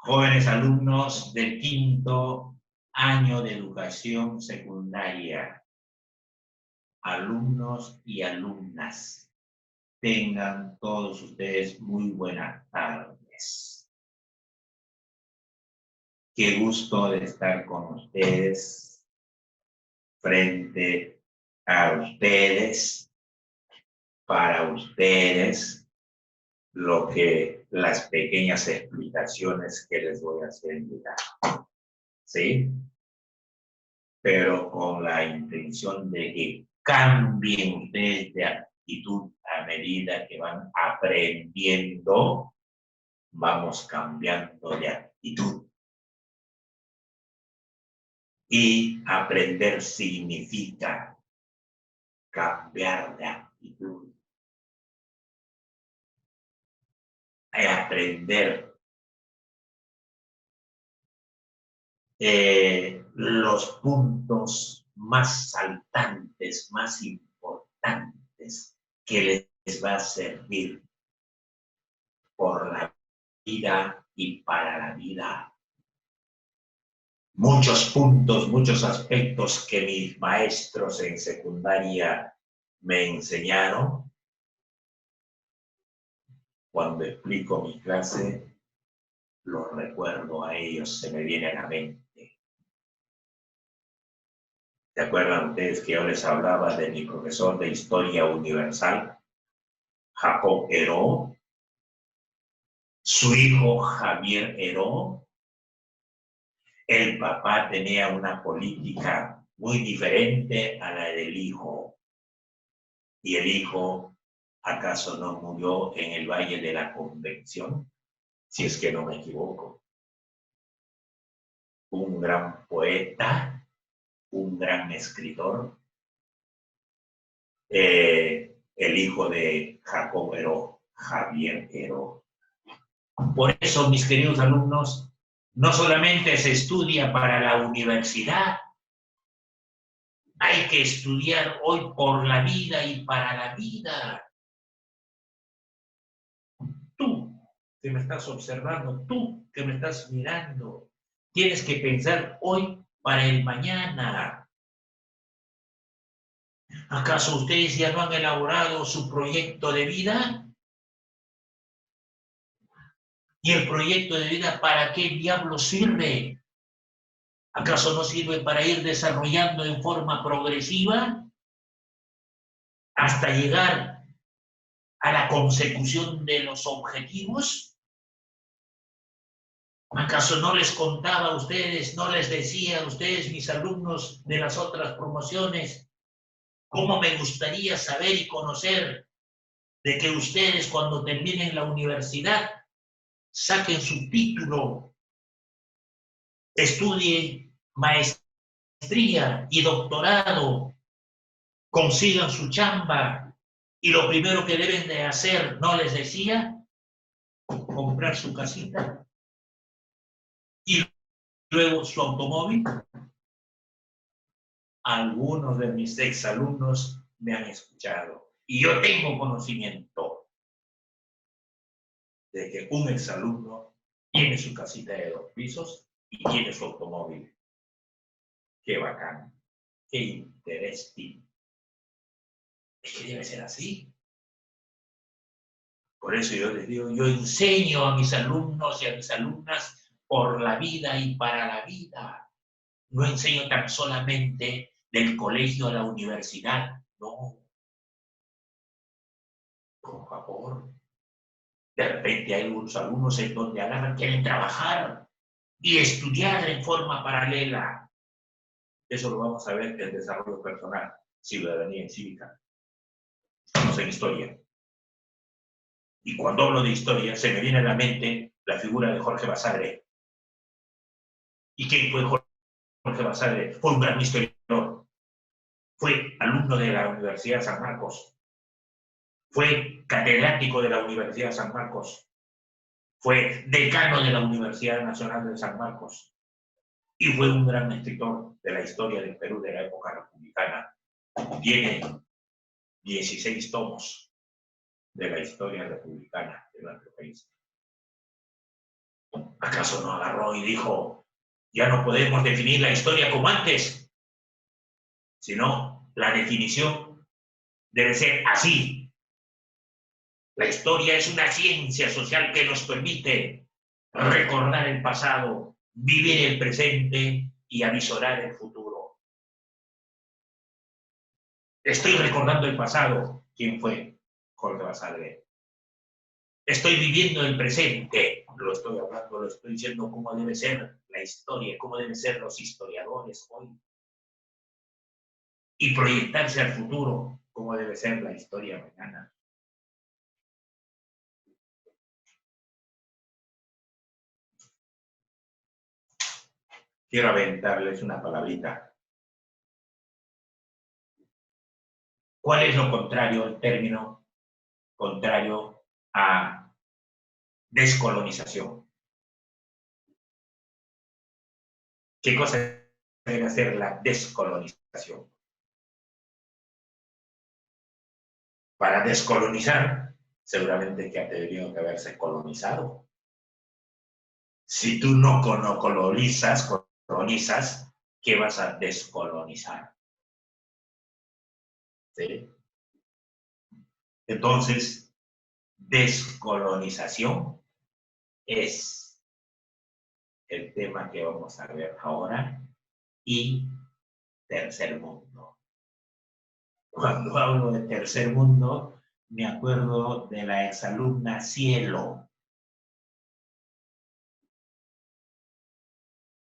Jóvenes alumnos del quinto año de educación secundaria, alumnos y alumnas, tengan todos ustedes muy buenas tardes. Qué gusto de estar con ustedes, frente a ustedes, para ustedes, lo que las pequeñas explicaciones que les voy a hacer llegar. ¿Sí? Pero con la intención de que cambien ustedes de actitud a medida que van aprendiendo, vamos cambiando de actitud. Y aprender significa cambiar de actitud. Aprender los puntos más saltantes, más importantes que les va a servir por la vida y para la vida. Muchos puntos, muchos aspectos que mis maestros en secundaria me enseñaron. Cuando explico mi clase, los recuerdo a ellos, se me viene a la mente. ¿Se acuerdan ustedes que yo les hablaba de mi profesor de Historia Universal, Jacob Heró? Su hijo Javier Heró. El papá tenía una política muy diferente a la del hijo. Y el hijo, ¿acaso no murió en el Valle de la Convención? Si es que no me equivoco. Un gran poeta, un gran escritor, el hijo de Jacob Heró, Javier Heró. Por eso, mis queridos alumnos, no solamente se estudia para la universidad, hay que estudiar hoy por la vida y para la vida. Tú que me estás observando, tú que me estás mirando, tienes que pensar hoy para el mañana. ¿Acaso ustedes ya no han elaborado su proyecto de vida? ¿Y el proyecto de vida para qué diablo sirve? ¿Acaso no sirve para ir desarrollando en forma progresiva hasta llegar a la consecución de los objetivos? ¿Acaso no les contaba a ustedes, no les decía a ustedes, mis alumnos de las otras promociones, cómo me gustaría saber y conocer de que ustedes cuando terminen la universidad saquen su título, estudien maestría y doctorado, consigan su chamba y lo primero que deben de hacer, no les decía, comprar su casita y luego su automóvil? Algunos de mis exalumnos me han escuchado y yo tengo conocimiento de que un exalumno tiene su casita de 2 pisos y tiene su automóvil. Qué bacán, qué interesante. Es que debe ser así. Por eso yo les digo, yo enseño a mis alumnos y a mis alumnas por la vida y para la vida. No enseño tan solamente del colegio a la universidad, no. Por favor. De repente hay unos alumnos en donde agarran, quieren trabajar y estudiar en forma paralela. Eso lo vamos a ver en el desarrollo personal, ciudadanía y cívica. Estamos en historia. Y cuando hablo de historia, se me viene a la mente la figura de Jorge Basadre. ¿Y quién fue Jorge Basadre? Fue un gran historiador. Fue alumno de la Universidad de San Marcos. Fue catedrático de la Universidad de San Marcos. Fue decano de la Universidad Nacional de San Marcos. Y fue un gran escritor de la historia del Perú de la época republicana. Tiene 16 tomos de la historia republicana de nuestro país. ¿Acaso no agarró y dijo, ya no podemos definir la historia como antes? Sino la definición debe ser así. La historia es una ciencia social que nos permite recordar el pasado, vivir el presente y avisorar el futuro. Estoy recordando el pasado. ¿Quién fue? Jorge Basadre. Estoy viviendo el presente. Lo estoy hablando, lo estoy diciendo cómo debe ser la historia, cómo deben ser los historiadores hoy. Y proyectarse al futuro, cómo debe ser la historia mañana. Quiero aventarles una palabrita. ¿Cuál es lo contrario, el término contrario a descolonización? ¿Qué cosa debe hacer la descolonización? Para descolonizar, seguramente que ha tenido que haberse colonizado. Si tú no colonizas, ¿qué vas a descolonizar? ¿Sí? Entonces, descolonización es el tema que vamos a ver ahora y tercer mundo. Cuando hablo de tercer mundo, me acuerdo de la exalumna Cielo,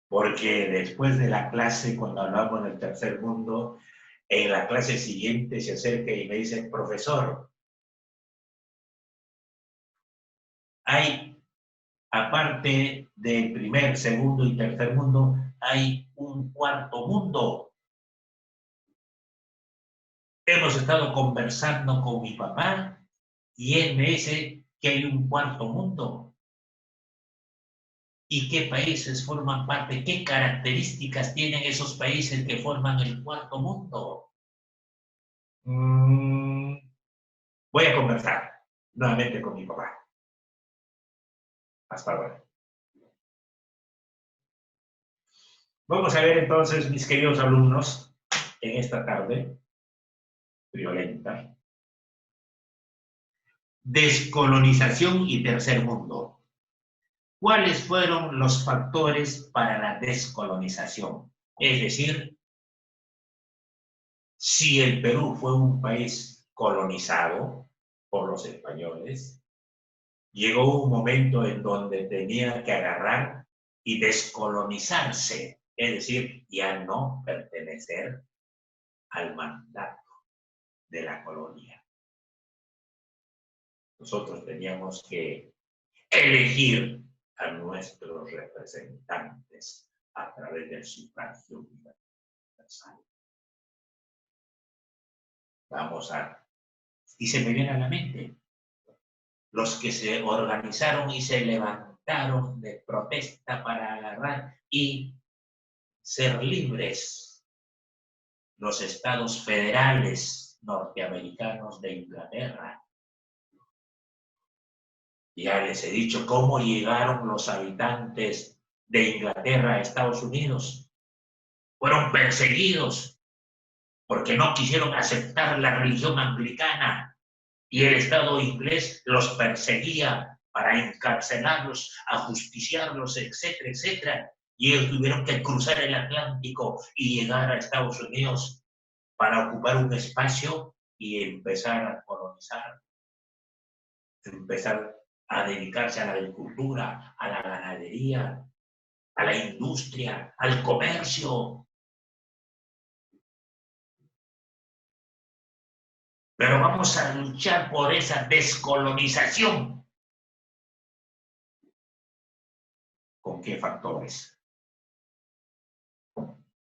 porque después de la clase, cuando hablamos del tercer mundo, en la clase siguiente se acerca y me dice, profesor, hay, aparte del primer, segundo y tercer mundo, hay un cuarto mundo. Hemos estado conversando con mi papá y él me dice que hay un cuarto mundo. ¿Y qué países forman parte? ¿Qué características tienen esos países que forman el cuarto mundo? Voy a conversar nuevamente con mi papá. Hasta ahora. Vamos a ver entonces, mis queridos alumnos, en esta tarde violenta, descolonización y tercer mundo. ¿Cuáles fueron los factores para la descolonización? Es decir, si el Perú fue un país colonizado por los españoles, llegó un momento en donde tenía que agarrar y descolonizarse, es decir, ya no pertenecer al mandato de la colonia. Nosotros teníamos que elegir a nuestros representantes a través del sufragio universal. Y se me viene a la mente, los que se organizaron y se levantaron de protesta para agarrar y ser libres, los estados federales norteamericanos de Inglaterra. Ya les he dicho cómo llegaron los habitantes de Inglaterra a Estados Unidos. Fueron perseguidos porque no quisieron aceptar la religión anglicana y el Estado inglés los perseguía para encarcelarlos, ajusticiarlos, etcétera, etcétera. Y ellos tuvieron que cruzar el Atlántico y llegar a Estados Unidos para ocupar un espacio y empezar a colonizar, empezar a dedicarse a la agricultura, a la ganadería, a la industria, al comercio. Pero vamos a luchar por esa descolonización. ¿Con qué factores?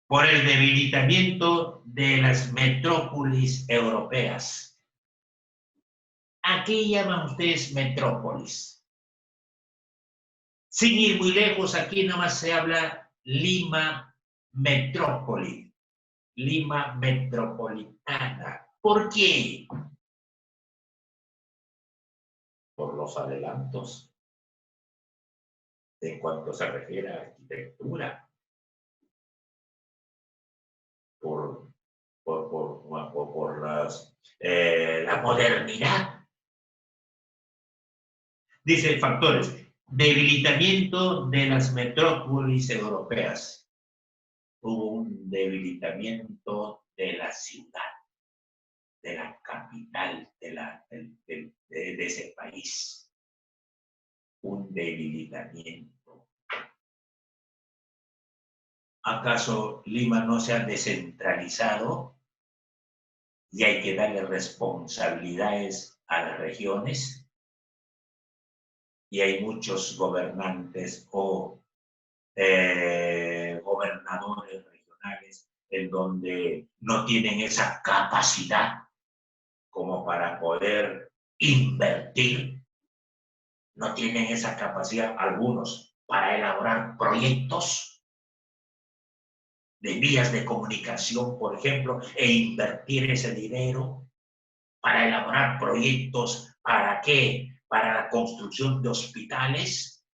Por el debilitamiento de las metrópolis europeas. ¿A qué llaman ustedes metrópolis? Sin ir muy lejos, aquí nomás se habla Lima metrópoli, Lima metropolitana. ¿Por qué? Por los adelantos. en cuanto se refiere a arquitectura, por la modernidad. Dice factores: debilitamiento de las metrópolis europeas. Hubo un debilitamiento de la ciudad, de la capital de ese país. Un debilitamiento. ¿Acaso Lima no se ha descentralizado y hay que darle responsabilidades a las regiones? Y hay muchos gobernantes o gobernadores regionales en donde no tienen esa capacidad como para poder invertir, no tienen esa capacidad algunos para elaborar proyectos de vías de comunicación, por ejemplo, e invertir ese dinero para elaborar proyectos. ¿Para qué? Para la construcción de hospitales,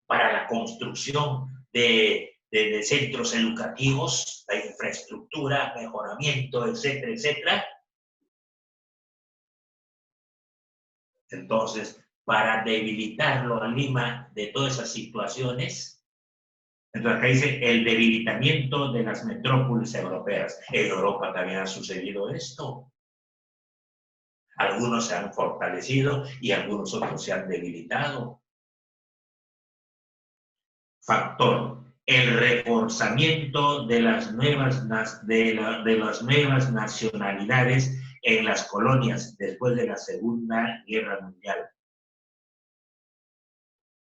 para la construcción de centros educativos, la infraestructura, mejoramiento, etcétera, etcétera. Entonces, para debilitarlo a Lima de todas esas situaciones, entonces acá dice el debilitamiento de las metrópolis europeas. En Europa también ha sucedido esto. Algunos se han fortalecido y algunos otros se han debilitado. Factor: el reforzamiento de las nuevas nacionalidades en las colonias después de la Segunda Guerra Mundial.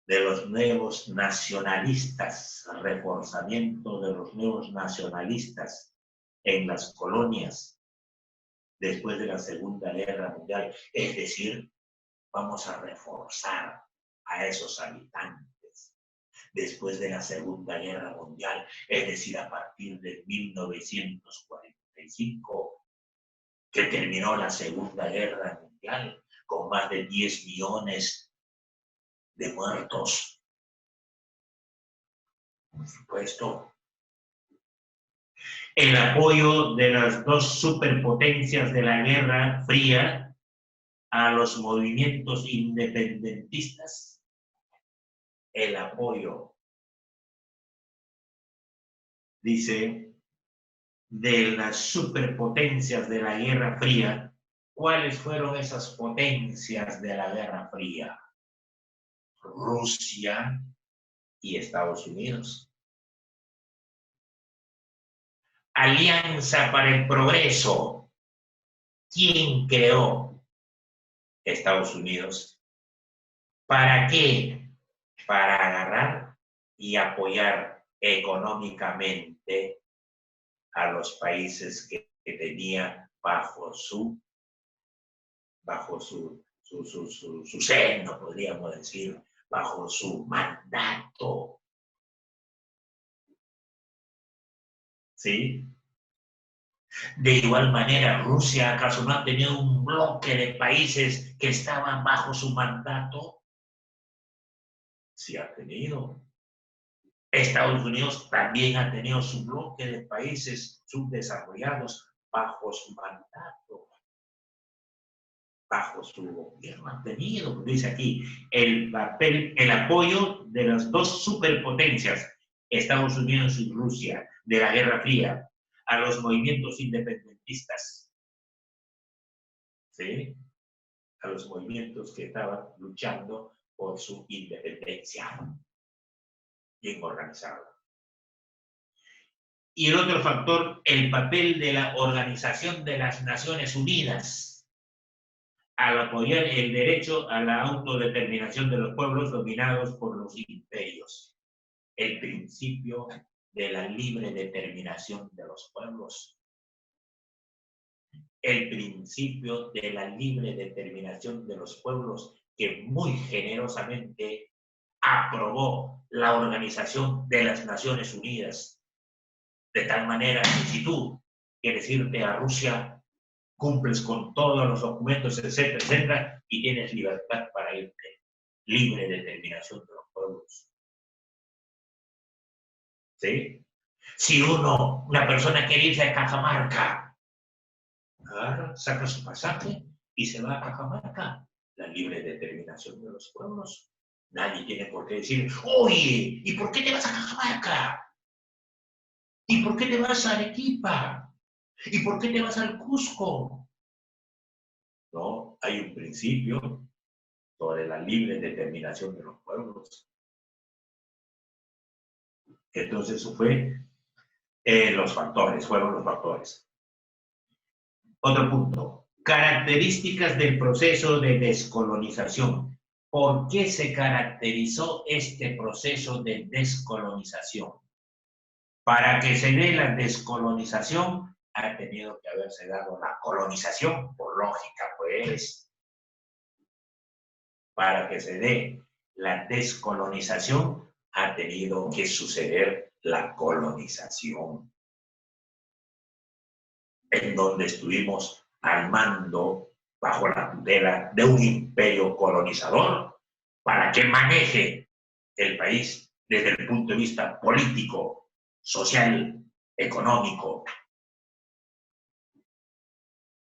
De los nuevos nacionalistas, reforzamiento de los nuevos nacionalistas en las colonias después de la Segunda Guerra Mundial. Es decir, vamos a reforzar a esos habitantes después de la Segunda Guerra Mundial, es decir, a partir de 1945, que terminó la Segunda Guerra Mundial con más de 10 millones de muertos. Por supuesto. El apoyo de las dos superpotencias de la Guerra Fría a los movimientos independentistas. El apoyo, dice, de las superpotencias de la Guerra Fría. ¿Cuáles fueron esas potencias de la Guerra Fría? Rusia y Estados Unidos. Alianza para el Progreso. ¿Quién creó? Estados Unidos. ¿Para qué? Para agarrar y apoyar económicamente a los países que tenía bajo su seno, podríamos decir, bajo su mandato. ¿Sí? De igual manera, ¿Rusia acaso no ha tenido un bloque de países que estaban bajo su mandato? Sí ha tenido. Estados Unidos también ha tenido su bloque de países subdesarrollados bajo su mandato, bajo su gobierno. Ha tenido, dice aquí, el apoyo de las dos superpotencias, Estados Unidos y Rusia, de la Guerra Fría, a los movimientos independentistas. ¿Sí? A los movimientos que estaban luchando por su independencia. Bien organizado. Y el otro factor, el papel de la Organización de las Naciones Unidas al apoyar el derecho a la autodeterminación de los pueblos dominados por los imperios. El principio de la libre determinación de los pueblos. El principio de la libre determinación de los pueblos que muy generosamente aprobó la Organización de las Naciones Unidas. De tal manera que si tú quieres irte a Rusia, cumples con todos los documentos, etcétera, etcétera, y tienes libertad para irte. Libre determinación de los pueblos. ¿Sí? Si una persona quiere irse a Cajamarca, agarra, saca su pasaje y se va a Cajamarca. La libre determinación de los pueblos. Nadie tiene por qué decir, oye, ¿y por qué te vas a Cajamarca? ¿Y por qué te vas a Arequipa? ¿Y por qué te vas al Cusco? No, hay un principio sobre la libre determinación de los pueblos. Entonces, eso fue fueron los factores. Otro punto, características del proceso de descolonización. ¿Por qué se caracterizó este proceso de descolonización? Para que se dé la descolonización, ha tenido que haberse dado la colonización, por lógica, pues. Para que se dé la descolonización, ha tenido que suceder la colonización, en donde estuvimos al mando, bajo la tutela de un imperio colonizador, para que maneje el país desde el punto de vista político, social, económico.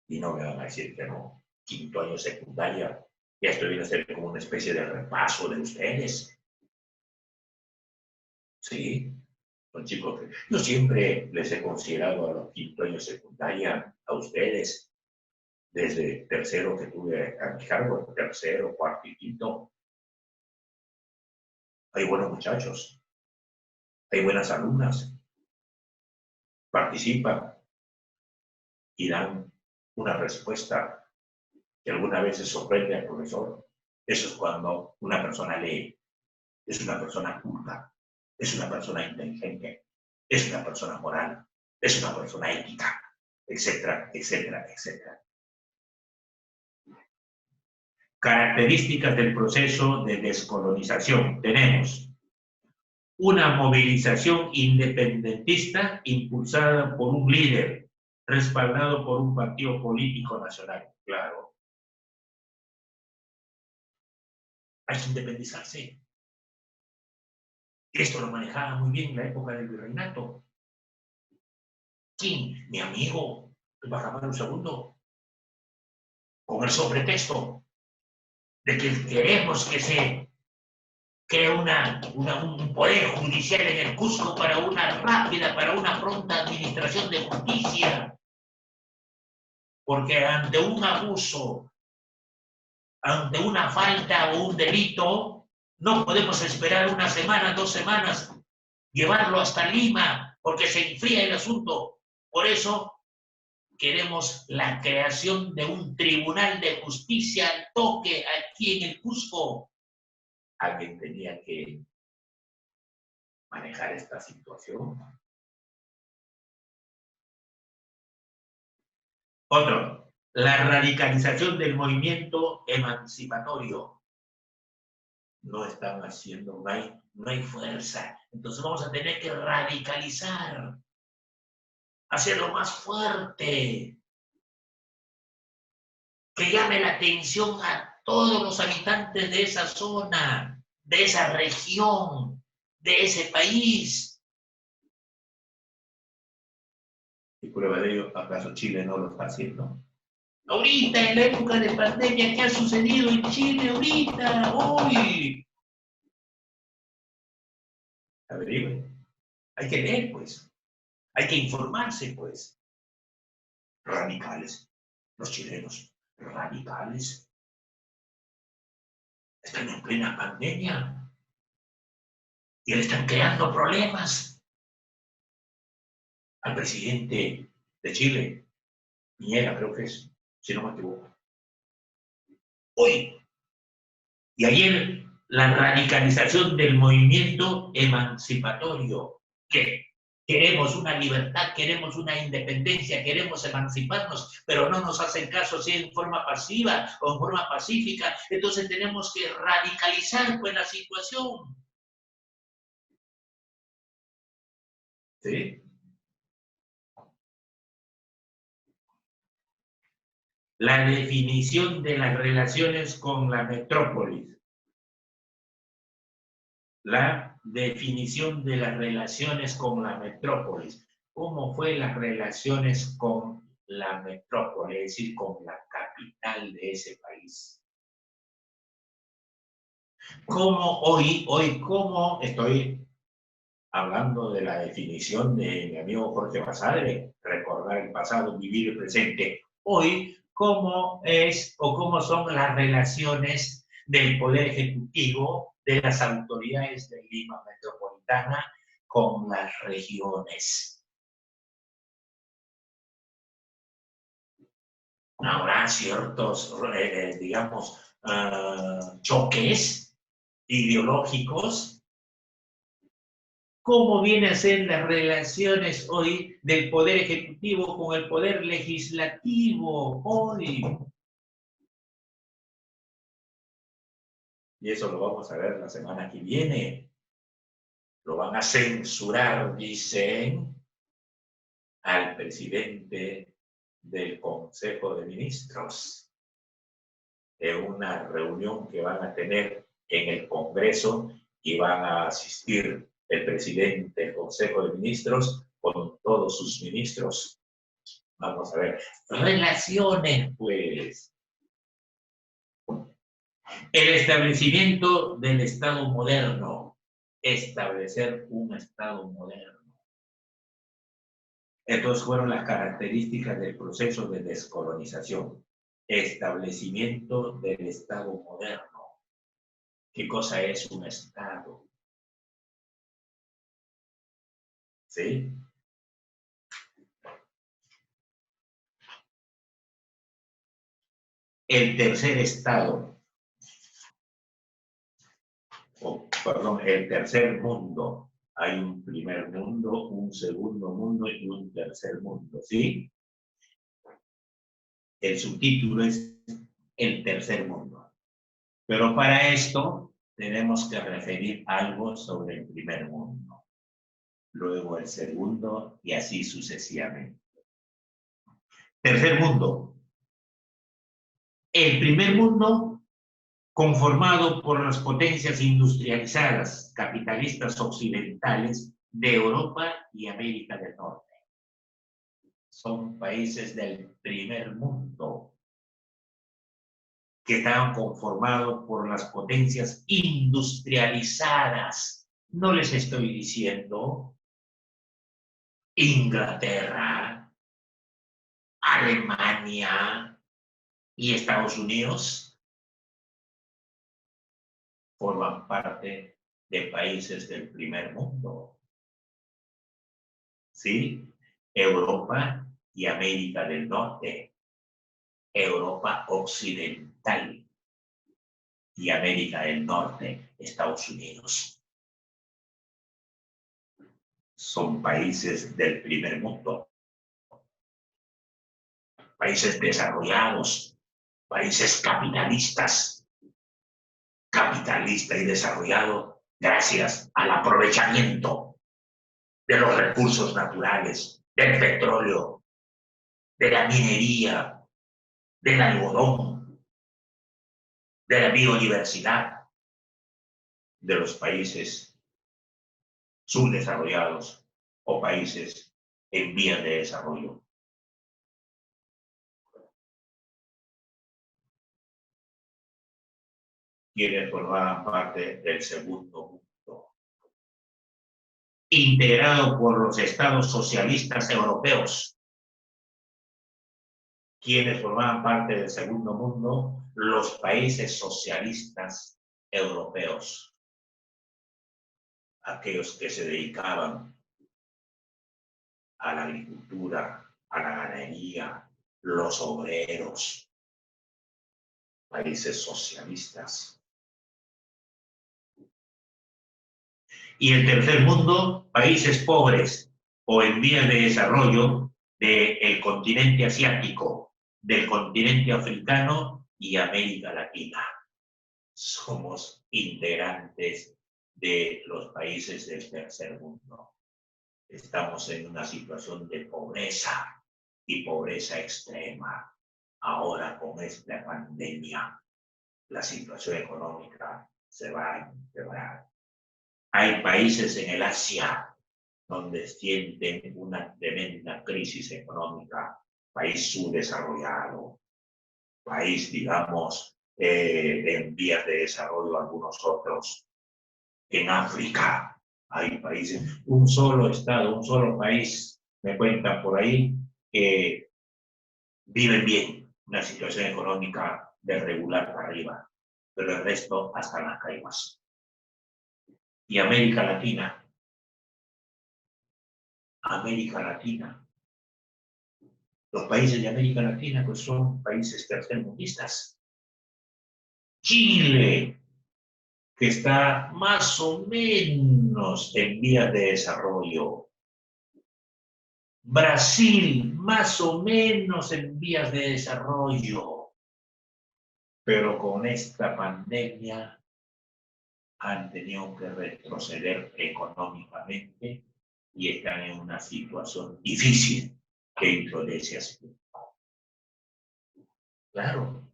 Y no me van a decir que no. Quinto año secundaria, ya esto viene a ser como una especie de repaso de ustedes. Sí, son chicos que yo siempre les he considerado a los quinto años secundaria, a ustedes, desde tercero que tuve a mi cargo, tercero, cuarto y quinto. Hay buenos muchachos, hay buenas alumnas, participan y dan una respuesta que alguna vez se sorprende al profesor. Eso es cuando una persona lee, es una persona culta, es una persona inteligente, es una persona moral, es una persona ética, etcétera, etcétera, etcétera. Características del proceso de descolonización. Tenemos una movilización independentista impulsada por un líder, respaldado por un partido político nacional. Claro, hay que independizarse. Esto lo manejaba muy bien en la época del virreinato. ¿Quién? Mi amigo, Bajamar II, con el sobretexto de que queremos que se cree un poder judicial en el Cusco para una pronta administración de justicia. Porque ante un abuso, ante una falta o un delito, no podemos esperar una semana, 2 semanas, llevarlo hasta Lima, porque se enfría el asunto. Por eso queremos la creación de un tribunal de justicia al toque aquí en el Cusco. Alguien tenía que manejar esta situación. Otro, la radicalización del movimiento emancipatorio. No están haciendo, no hay fuerza. Entonces vamos a tener que radicalizar, hacerlo más fuerte, que llame la atención a todos los habitantes de esa zona, de esa región, de ese país. Y prueba de ello, ¿acaso Chile no lo está haciendo? Ahorita, en la época de pandemia, ¿qué ha sucedido en Chile ahorita, hoy? Averigüen. Hay que leer, pues. Hay que informarse, pues. Radicales. Los chilenos, radicales. Están en plena pandemia. Y le están creando problemas al presidente de Chile, Piñera, creo que es, si no me equivoco. Hoy y ayer, la radicalización del movimiento emancipatorio. ¿Qué? Queremos una libertad, queremos una independencia, queremos emanciparnos, pero no nos hacen caso si en forma pasiva o en forma pacífica. Entonces tenemos que radicalizar pues la situación. ¿Sí? La definición de las relaciones con la metrópolis. la definición de las relaciones con la metrópolis. ¿Cómo fue las relaciones con la metrópoli, es decir, con la capital de ese país? ¿Cómo cómo estoy hablando de la definición de mi amigo Jorge Basadre, recordar el pasado, vivir el presente? Hoy, ¿cómo es o cómo son las relaciones del Poder Ejecutivo, de las autoridades de Lima Metropolitana con las regiones? Habrá ciertos, digamos, choques ideológicos. ¿Cómo vienen a ser las relaciones hoy del Poder Ejecutivo con el Poder Legislativo hoy? Y eso lo vamos a ver la semana que viene. Lo van a censurar, dicen, al presidente del Consejo de Ministros en una reunión que van a tener en el Congreso y van a asistir el presidente del Consejo de Ministros con todos sus ministros. Vamos a ver. Relaciones, pues. El establecimiento del Estado moderno. Establecer un Estado moderno. Estas fueron las características del proceso de descolonización. Establecimiento del Estado moderno. ¿Qué cosa es un Estado? ¿Sí? El tercer estado, perdón, el tercer mundo. Hay un primer mundo, un segundo mundo y un tercer mundo, ¿sí? El subtítulo es el tercer mundo. Pero para esto tenemos que referir algo sobre el primer mundo, luego el segundo y así sucesivamente. Tercer mundo. El primer mundo conformado por las potencias industrializadas capitalistas occidentales de Europa y América del Norte. Son países del primer mundo que estaban conformados por las potencias industrializadas. No les estoy diciendo Inglaterra, Alemania y Estados Unidos. Forman parte de países del primer mundo. ¿Sí? Europa y América del Norte. Europa occidental y América del Norte, Estados Unidos. Son países del primer mundo. Países desarrollados, países capitalistas. Capitalista y desarrollado gracias al aprovechamiento de los recursos naturales, del petróleo, de la minería, del algodón, de la biodiversidad de los países subdesarrollados o países en vías de desarrollo. Quienes formaban parte del segundo mundo, integrado por los estados socialistas europeos. Quienes formaban parte del segundo mundo, los países socialistas europeos, aquellos que se dedicaban a la agricultura, a la ganadería, los obreros, países socialistas. Y el tercer mundo, países pobres o en vías de desarrollo del continente asiático, del continente africano y América Latina. Somos integrantes de los países del tercer mundo. Estamos en una situación de pobreza y pobreza extrema. Ahora con esta pandemia, la situación económica se va a empeorar. Hay países en el Asia donde sienten una tremenda crisis económica, país subdesarrollado, país, digamos, en vías de desarrollo, algunos otros. En África hay países, un solo estado, un solo país, me cuentan por ahí, que viven bien, una situación económica de regular para arriba, pero el resto hasta las caídas. Y América Latina, los países de América Latina pues son países tercermundistas. Chile, que está más o menos en vías de desarrollo. Brasil, más o menos en vías de desarrollo. Pero con esta pandemia han tenido que retroceder económicamente y están en una situación difícil dentro de ese aspecto. Claro.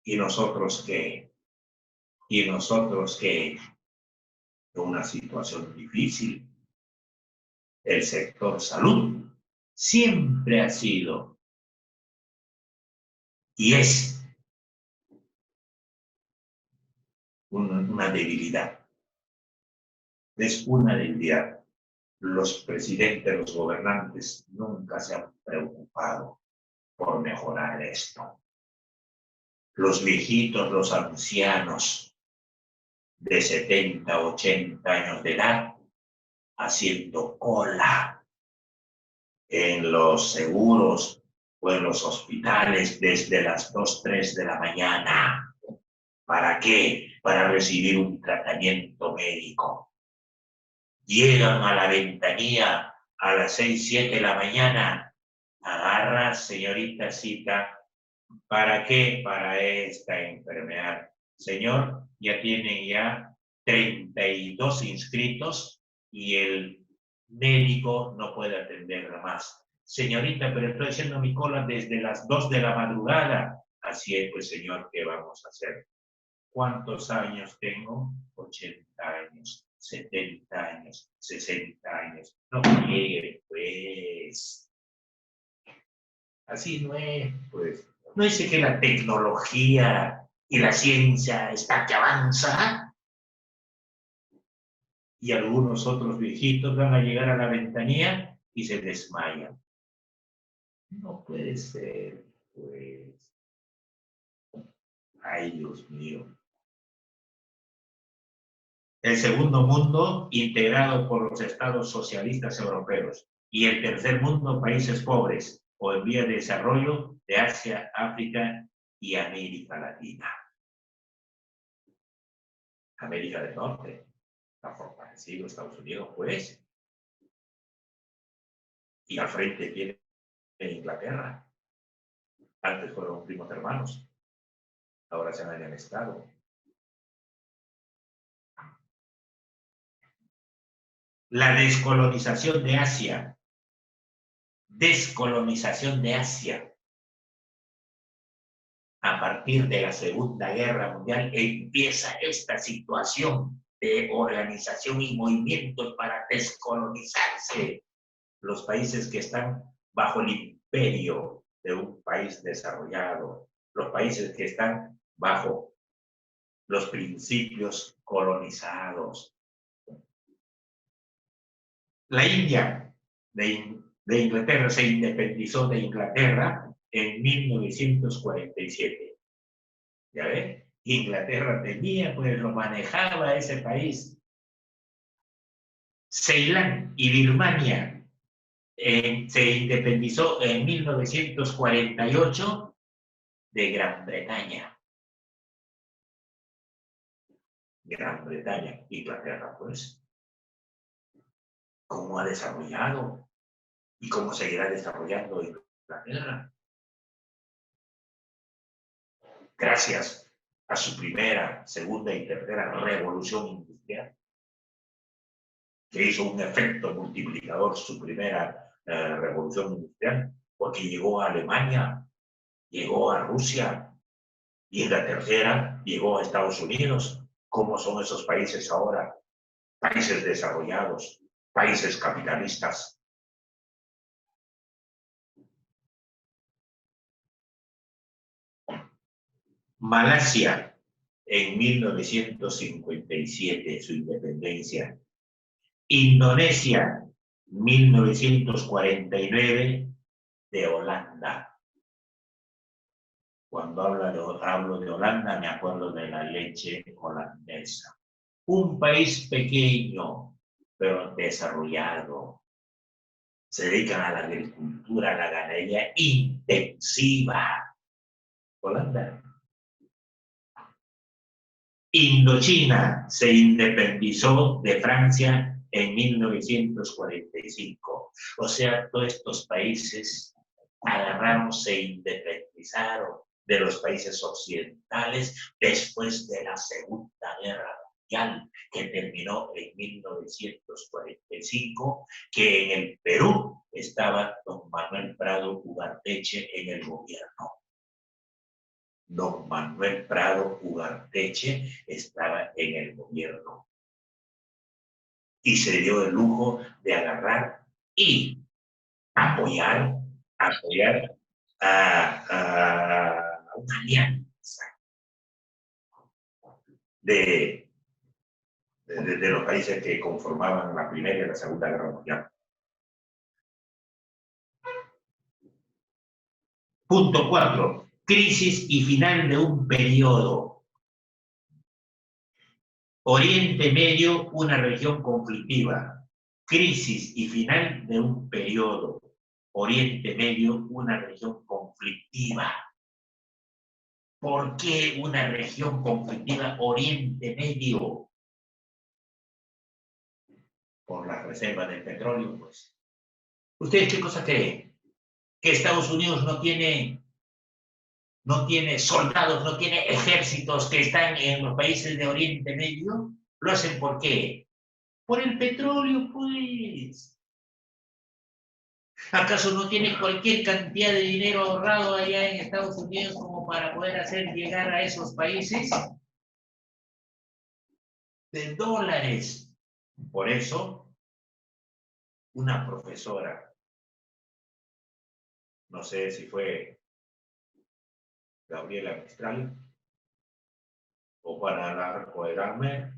¿Y nosotros qué? En una situación difícil. El sector salud siempre ha sido y es una debilidad. Es una debilidad. Los presidentes, los gobernantes nunca se han preocupado por mejorar esto. Los viejitos, los ancianos de 70, 80 años de edad haciendo cola en los seguros o en los hospitales desde las 2, 3 de la mañana. ¿Para qué? Para recibir un tratamiento médico. Llegan a la ventanilla a las 6, 7 de la mañana. Agarra, señorita cita. ¿Para qué? Para esta enfermedad. Señor, ya tienen ya 32 inscritos y el médico no puede atenderla más. Señorita, pero estoy haciendo mi cola desde las 2 de la madrugada. Así es, pues, señor, ¿qué vamos a hacer? ¿Cuántos años tengo? 80 años, 70 años, 60 años. No quiere, pues. Así no es, pues. No dice que la tecnología y la ciencia está que avanza. Y algunos otros viejitos van a llegar a la ventanilla y se desmayan. No puede ser, pues. Ay, Dios mío. El segundo mundo integrado por los estados socialistas europeos y el tercer mundo países pobres o en vía de desarrollo de Asia, África y América Latina. América del Norte, está fortalecido Estados Unidos, pues, y al frente tiene Inglaterra. Antes fueron primos hermanos, ahora se han enemistado. La descolonización de Asia. Descolonización de Asia. A partir de la Segunda Guerra Mundial empieza esta situación de organización y movimientos para descolonizarse. Los países que están bajo el imperio de un país desarrollado, los países que están bajo los principios colonizados. La India de Inglaterra se independizó de Inglaterra en 1947. ¿Ya ves? Inglaterra tenía, pues lo manejaba ese país. Ceilán y Birmania se independizó en 1948 de Gran Bretaña. Gran Bretaña, Inglaterra, pues. ¿Cómo ha desarrollado? ¿Y cómo seguirá desarrollando Inglaterra? Gracias a su primera, segunda y tercera revolución industrial, que hizo un efecto multiplicador su primera revolución industrial, porque llegó a Alemania, llegó a Rusia, y en la tercera llegó a Estados Unidos. ¿Cómo son esos países ahora? países desarrollados, países capitalistas. Malasia, en 1957, su independencia. Indonesia, 1949, de Holanda. Cuando hablo de Holanda, me acuerdo de la leche holandesa. Un país pequeño, pero desarrollado. Se dedican a la agricultura, a la ganadería intensiva. Holanda. Indochina se independizó de Francia en 1945. O sea, todos estos países agarraron, se independizaron de los países occidentales después de la Segunda Guerra Mundial, que terminó en 1945, que en el Perú estaba don Manuel Prado Ugarteche en el gobierno. Don Manuel Prado Ugarteche estaba en el gobierno y se dio el lujo de agarrar y apoyar a una alianza de los países que conformaban la Primera y la Segunda Guerra Mundial. Punto 4. Crisis y final de un periodo. Oriente Medio, una región conflictiva. Crisis y final de un periodo. Oriente Medio, una región conflictiva. ¿Por qué una región conflictiva Oriente Medio? Por la reserva de petróleo, pues. ¿Ustedes qué cosa creen? ¿Que Estados Unidos no tiene soldados, no tiene ejércitos que están en los países de Oriente Medio? ¿Lo hacen por qué? Por el petróleo, pues. ¿Acaso no tiene cualquier cantidad de dinero ahorrado allá en Estados Unidos como para poder hacer llegar a esos países? De dólares. Por eso, una profesora, no sé si fue Gabriela Mistral, o Juana Larco Herame,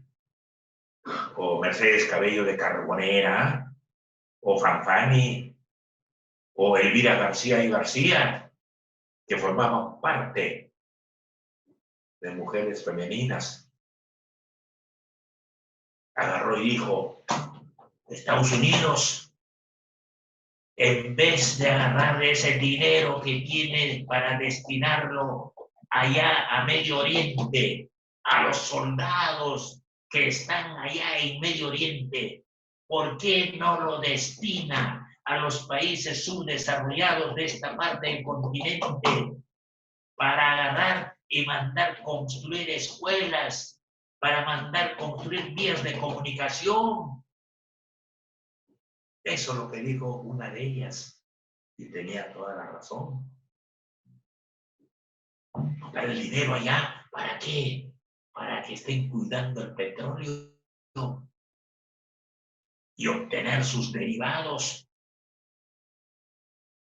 o Mercedes Cabello de Carbonera, o Fanfani, o Elvira García y García, que formaban parte de Mujeres Femeninas. Agarró y dijo: Estados Unidos, en vez de agarrar ese dinero que tiene para destinarlo allá a Medio Oriente, a los soldados que están allá en Medio Oriente, ¿por qué no lo destina a los países subdesarrollados de esta parte del continente para agarrar y mandar construir escuelas, para mandar construir vías de comunicación? Eso es lo que dijo una de ellas, y tenía toda la razón. Dar el dinero allá, ¿para qué? Para que estén cuidando el petróleo y obtener sus derivados.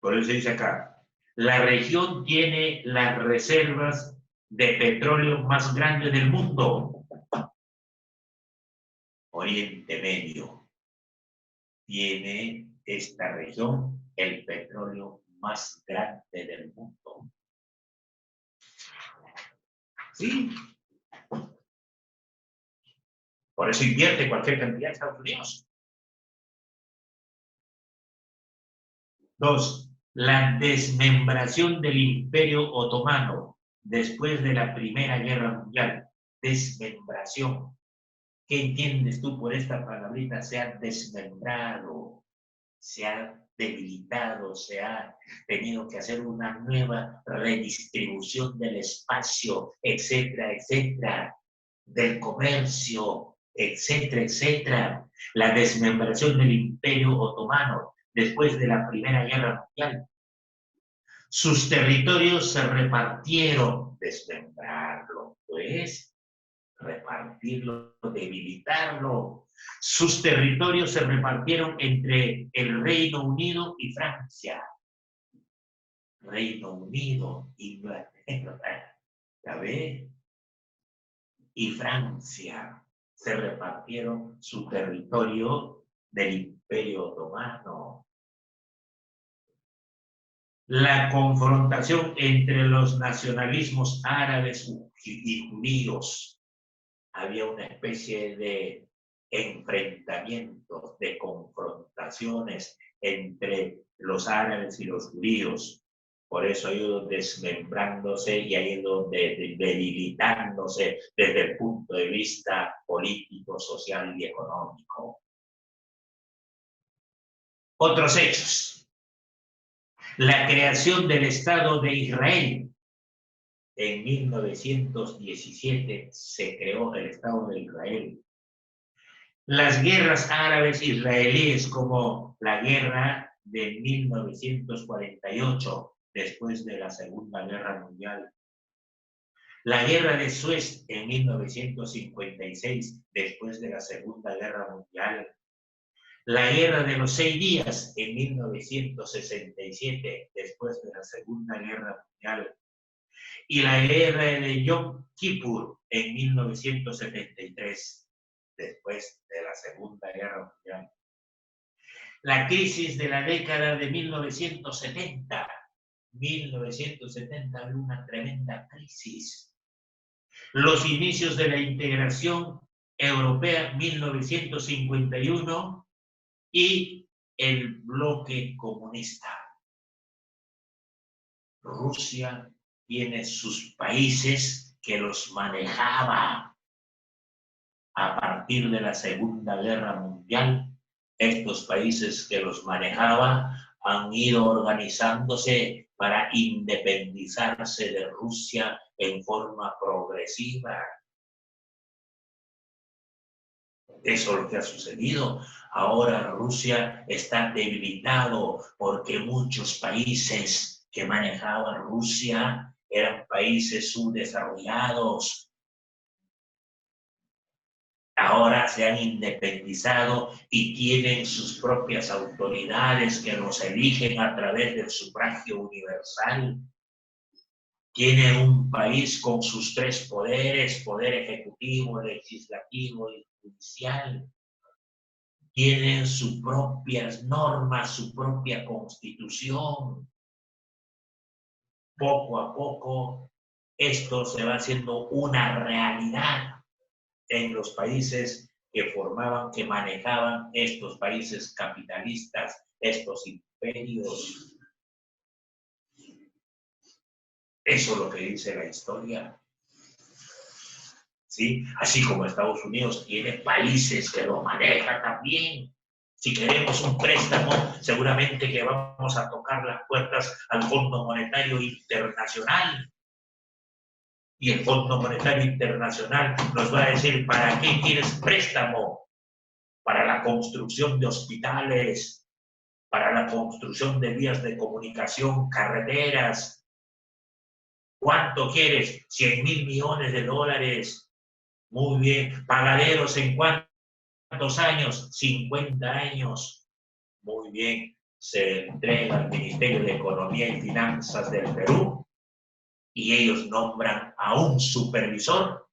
Por eso dice acá, la región tiene las reservas de petróleo más grandes del mundo. Oriente Medio tiene esta región el petróleo más grande del mundo. Sí. Por eso invierte cualquier cantidad en Estados Unidos. 2. La desmembración del Imperio Otomano después de la Primera Guerra Mundial. Desmembración. ¿Qué entiendes tú por esta palabrita? Se ha desmembrado, se ha debilitado, se ha tenido que hacer una nueva redistribución del espacio, etcétera, etcétera, del comercio, etcétera, etcétera. La desmembración del Imperio Otomano después de la Primera Guerra Mundial. Sus territorios se repartieron, desmembrarlo, pues. repartirlo, debilitarlo. Sus territorios se repartieron entre el Reino Unido y Francia. Reino Unido, Inglaterra, ¿ya ve? Y Francia se repartieron su territorio del Imperio Otomano. La confrontación entre los nacionalismos árabes y judíos. Había una especie de enfrentamientos, de confrontaciones entre los árabes y los judíos. Por eso ha ido desmembrándose y ha ido debilitándose desde el punto de vista político, social y económico. Otros hechos. La creación del Estado de Israel. En 1917 se creó el Estado de Israel. Las guerras árabes israelíes, como la guerra de 1948, después de la Segunda Guerra Mundial. La guerra de Suez en 1956, después de la Segunda Guerra Mundial. La guerra de los 6 días en 1967, después de la Segunda Guerra Mundial. Y la guerra de Yom Kippur en 1973, después de la Segunda Guerra Mundial. La crisis de la década de 1970. 1970 había una tremenda crisis. Los inicios de la integración europea, 1951, y el bloque comunista. Rusia tiene sus países que los manejaba a partir de la Segunda Guerra Mundial. Estos países que los manejaba han ido organizándose para independizarse de Rusia en forma progresiva. Eso es lo que ha sucedido. Ahora Rusia está debilitado porque muchos países que manejaban Rusia eran países subdesarrollados. Ahora se han independizado y tienen sus propias autoridades que los eligen a través del sufragio universal. Tienen un país con sus 3 poderes, poder ejecutivo, legislativo y judicial. Tienen sus propias normas, su propia constitución. Poco a poco, esto se va haciendo una realidad en los países que formaban, que manejaban estos países capitalistas, estos imperios. Eso es lo que dice la historia. ¿Sí? Así como Estados Unidos tiene países que lo manejan también. Si queremos un préstamo, seguramente que vamos a tocar las puertas al Fondo Monetario Internacional. Y el Fondo Monetario Internacional nos va a decir, ¿para qué quieres préstamo? Para la construcción de hospitales, para la construcción de vías de comunicación, carreteras. ¿Cuánto quieres? 100.000 millones de dólares. Muy bien. ¿Pagaderos en cuántos años? 50 años. Muy bien. Se entrega al Ministerio de Economía y Finanzas del Perú y ellos nombran a un supervisor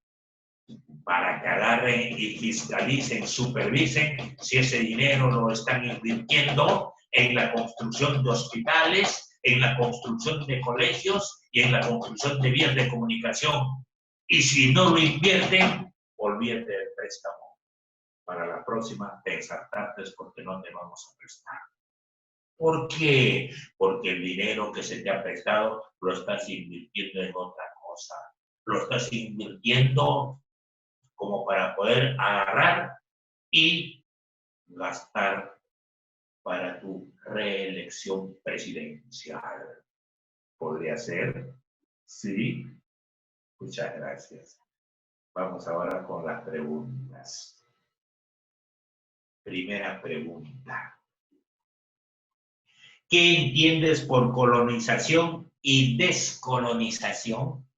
para que agarren y fiscalicen, supervisen si ese dinero lo están invirtiendo en la construcción de hospitales, en la construcción de colegios y en la construcción de vías de comunicación. Y si no lo invierten, olvídate del préstamo. Para la próxima te ensartaste porque no te vamos a prestar. ¿Por qué? Porque el dinero que se te ha prestado lo estás invirtiendo en otra cosa. Lo estás invirtiendo como para poder agarrar y gastar para tu reelección presidencial. ¿Podría ser? Sí. Muchas gracias. Vamos ahora con las preguntas. Primera pregunta. ¿Qué entiendes por colonización y descolonización?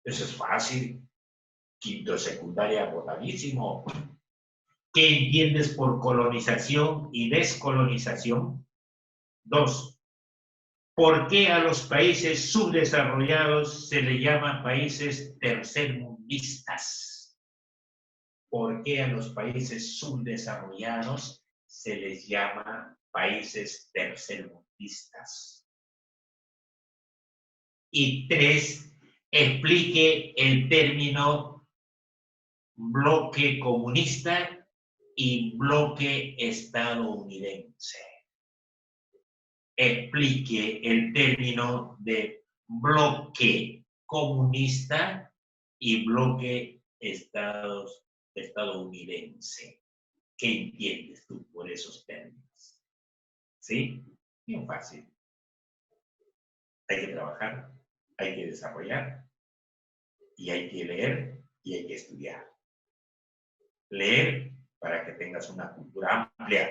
Eso es fácil. Quinto de secundaria, botadísimo. ¿Qué entiendes por colonización y descolonización? 2. ¿Por qué a los países subdesarrollados se les llama países tercermundistas? ¿Por qué a los países subdesarrollados se les llama países tercermundistas? Y 3. Explique el término bloque comunista y bloque estadounidense. Explique el término de bloque comunista y bloque estadounidense. ¿Qué entiendes tú por esos términos? ¿Sí? Bien fácil. Hay que trabajar, hay que desarrollar y hay que leer y hay que estudiar. Leer para que tengas una cultura amplia.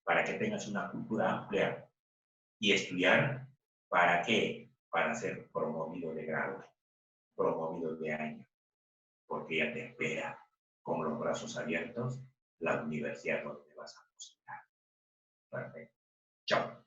Para que tengas una cultura amplia. Y estudiar, ¿para qué? Para ser promovido de grado, promovido de año, porque ya te espera con los brazos abiertos la universidad donde vas a postular. Perfecto. Chao.